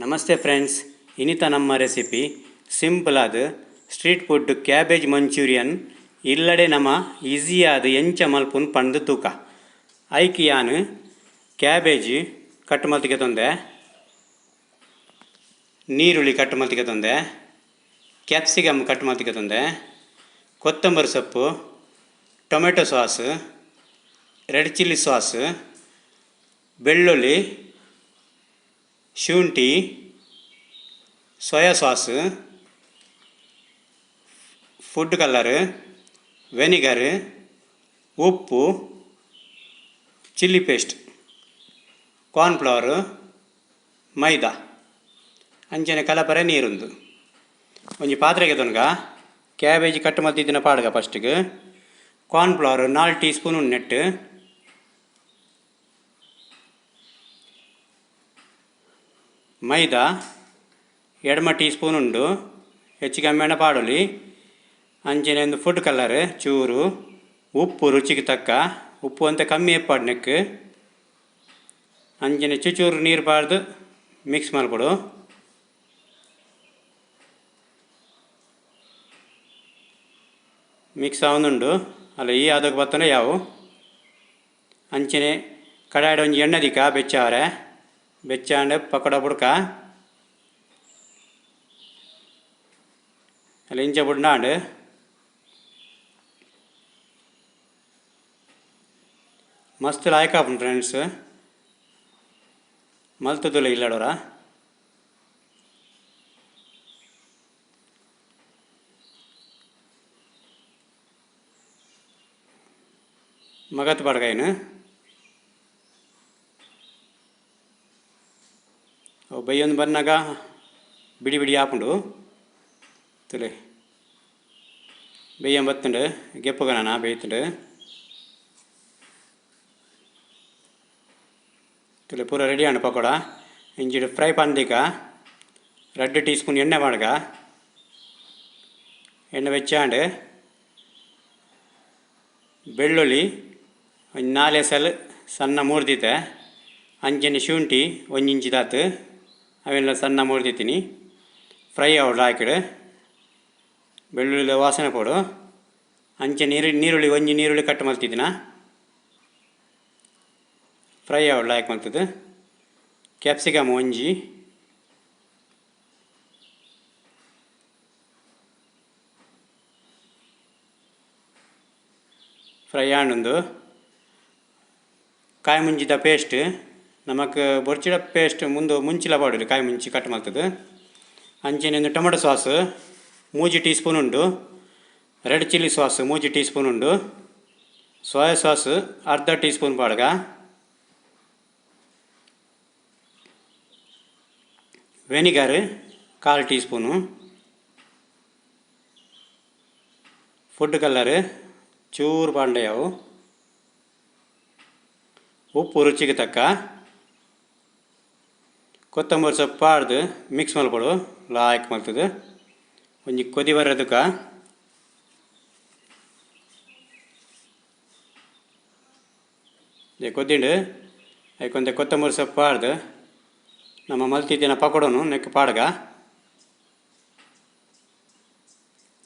ನಮಸ್ತೆ ಫ್ರೆಂಡ್ಸ್, ಇನ್ನಿತ ನಮ್ಮ recipe simple ಆದ ಸ್ಟ್ರೀಟ್ ಫುಡ್ ಕ್ಯಾಬೇಜ್ ಮಂಚೂರಿಯನ್ ಇಲ್ಲಡೆ ನಮ್ಮ ಈಸಿಯಾದ ಎಂಚ ಮಲ್ಪುನ್ ಪಂದು ತೂಕ ಐಕಿ ಯಾನು ಕ್ಯಾಬೇಜ್ ಕಟ್ ಮಲ್ತಿಗೆ ತೊಂದೆ, ನೀರುಳ್ಳಿ ಕಟ್ ಮಲ್ತಿಗೆ ತೊಂದೆ, ಕ್ಯಾಪ್ಸಿಕಮ್ ಕಟ್ ಮಲ್ತಿಗೆ ತೊಂದೆ, ಕೊತ್ತಂಬರಿ ಸೊಪ್ಪು, tomato sauce, red chilli sauce, ಬೆಳ್ಳುಳ್ಳಿ, ಶುಂಠಿ, soya sauce, food colour, vinegar, ಉಪ್ಪು, ಚಿಲ್ಲಿ ಪೇಸ್ಟ್, ಕಾರ್ನ್ಫ್ಲವರ್, ಮೈದಾ ಅಂಚನೆ ಕಲಪರೆ ನೀರುಂದು ಒಂಜಿ ಪಾತ್ರೆಗೆ ತೊನಗ ಕ್ಯಾಬೇಜ್ ಕಟ್ ಮಲ್ತಿದ್ದಿನ ಪಾಡ್ಗ ಫಸ್ಟ್ಗೆ ಕಾರ್ನ್ಫ್ಲವರ್ 4 ಟೀ ಸ್ಪೂನ್ ಉಣ್ಣೆಟ್ಟು, ಮೈದಾ 2 ಟೀ ಸ್ಪೂನ್ ಉಂಡು ಹೆಚ್ಚು ಕಮ್ಮಿನ ಪಾಡೊಲಿ ಅಂಚನೆ ಒಂದು ಫುಡ್ ಕಲರ್ ಚೂರು, ಉಪ್ಪು ರುಚಿಗೆ ತಕ್ಕ ಉಪ್ಪು ಅಂತ ಕಮ್ಮಿ ಎಪ್ಪಾಡ್ನೆಕ್ ಅಂಚನೆ ಚೂರು ನೀರು ಪಾಡ್ದು ಮಿಕ್ಸ್ ಮಾಡ್ಕೊಡು. ಮಿಕ್ಸ್ ಆವೊಂದುಂಡು ಅಲ್ಲ ಈ ಅದಕ್ಕೆ ಬತ್ತನೆ ಯಾವು ಅಂಚನೆ ಕಡಾಯಿಡ ಒಂಜಿ ಎಣ್ಣೆ ದಿಕ್ಕ ಬೆಚ್ಚಾವರೆ ಬೆಚ್ಚಾಂಡೆ ಪಕೋಡ ಬುಡ್ಕ ಅಲ್ಲ ಇಂಚ ಬುಡ್ನಾಂಡು ಮಸ್ತ್ ಲಾಯ್ಕ್ ಆಪುಂಡು ಫ್ರೆಂಡ್ಸ್. ಮಲ್ತುದುಲ್ಲ ಇಲ್ಲಡೋರ ಮಗತ್ ಪಡ್ಗೈನು ಅವು ಬೈಯೊಂದು ಬಂದಾಗ ಬಿಡಿ ಬಿಡಿ ಆಪುಂಡು ತುಲೆ ಬೆಯ್ಯಂ ಬತ್ತುಂಡು ಗೆಪ್ಪುಗನ ಬೇಯ್ತುಂಡು ತುಲೆ ಪೂರ ರೆಡಿ ಆಂಡು ಪಕೋಡ. ಇಂಚಿಡು ಫ್ರೈ ಪಂದಿಕ 2 ಟೀ ಸ್ಪೂನ್ ಎಣ್ಣೆ ಮಾಡ್ಗ ಎಣ್ಣೆ ಬೆಚ್ಚಾಂಡು ಬೆಳ್ಳುಳ್ಳಿ ಒಂದು 4 ಎಸಲು ಸಣ್ಣ ಮೂರ್ದಿತ್ತೆ ಅಂಚನೆ ಶುಂಠಿ 1 ಇಂಚ್ ದಾತು ಅವೆಲ್ಲ ಸಣ್ಣ ಮೂರ್ದಿತ್ತೀನಿ ಫ್ರೈ ಆವಡ್ಲು ಹಾಕಿಡು ಬೆಳ್ಳುಳ್ಳಿ ವಾಸನೆ ಕೊಡು ಅಂಚೆ ನೀರುಳ್ಳಿ ಒಂಜಿ ನೀರುಳ್ಳಿ ಕಟ್ ಮಲ್ತಿದ್ದಿನ ಫ್ರೈ ಆವಡ್ಲು ಹಾಕಿ ಮಲ್ತದ್ದು. ಕ್ಯಾಪ್ಸಿಕಮ್ ಒಂಜಿ, ಫ್ರೈ ಆಂಡು ಕಾಯಿ ಮುಂಚಿದ ಪೇಸ್ಟ್ ನಮಕ್ ಬೊರ್ಚಿಡ ಪೇಸ್ಟ್ ಮುಂಚಿಲ ಪಾಡೋಲಿ ಕಾಯಿ ಮುಂಚಿ ಕಟ್ ಮಾಡ್ತದೆ. ಅಂಚನೆ ಒಂದು ಟೊಮೆಟೊ ಸಾಸ್ 3 ಟೀ ಸ್ಪೂನ್ ಉಂಡು, red chilli sauce 3 teaspoon ಉಂಡು, ಸೋಯಾ ಸಾಸ್ 1/2 ಟೀ ಸ್ಪೂನ್ ಪಾಡ್ಗ, vinegar 1/4 teaspoon, food colour ಚೂರು ಪಾಂಡೆ ಅವು, ಉಪ್ಪು ರುಚಿಗೆ ತಕ್ಕ, ಕೊತ್ತಂಬರಿ ಸೊಪ್ಪು ಪಾಡ್ದು ಮಿಕ್ಸ್ ಮಾಡ್ಕೊಡು ಲಾಯ್ಕ್ ಮಾಡ್ತದೆ. ಒಂಜಿ ಕೊದಿ ಬರೋದಕ್ಕೆ ಕೊದ್ದಿಂಡು ಅದಕ್ಕೊಂದು ಕೊತ್ತಂಬರಿ ಸೊಪ್ಪು ಪಾಡ್ದು ನಮ್ಮ ಮಲ್ತಿದ್ದಿನ ಪಕೋಡನು ನೆಕ್ ಪಾಡ್ಗ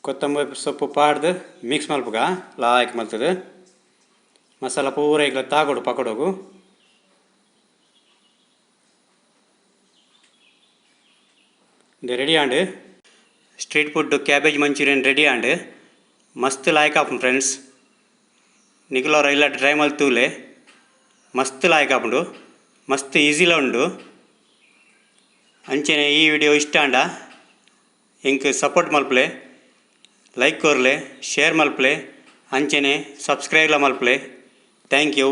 ಕೊತ್ತಂಬರಿ ಸೊಪ್ಪು ಪಾಡ್ದು ಮಿಕ್ಸ್ ಮಲ್ಪಗ ಲಾಯ್ಕ್ ಮಲ್ತದೆ. ಮಸಾಲ ಪೂರ ಈಗ ತಾಗೊಡು ಪಕೋಡಗು ಇದು ರೆಡಿ ಆಂಡು street food cabbage Manchurian ready ಆಂಡು ಮಸ್ತ್ ಲಾಯ್ಕ್ ಆಪುಂಡು ಫ್ರೆಂಡ್ಸ್. ನಿಖಲೋರ ಇಲ್ಲ ಟ್ರೈ ಮಲ್ತೂಲೆ ಮಸ್ತ್ ಲಾಯ್ಕ್ ಆಪುಂಡು, ಮಸ್ತ್ ಈಸಿಲ ಉಂಡು. ಅಂಚನೆ ಈ ವಿಡಿಯೋ ಇಷ್ಟ ಆಂಡ ಇಂಕ್ ಸಪೋರ್ಟ್ ಮಲ್ಪಲೆ, ಲೈಕ್ ಕೊರ್ಲೆ, ಶೇರ್ ಮಲ್ಪಲೆ, ಅಂಚನೆ ಸಬ್ಸ್ಕ್ರೈಬ್ಲ ಮಲ್ಪಲೆ. Thank you.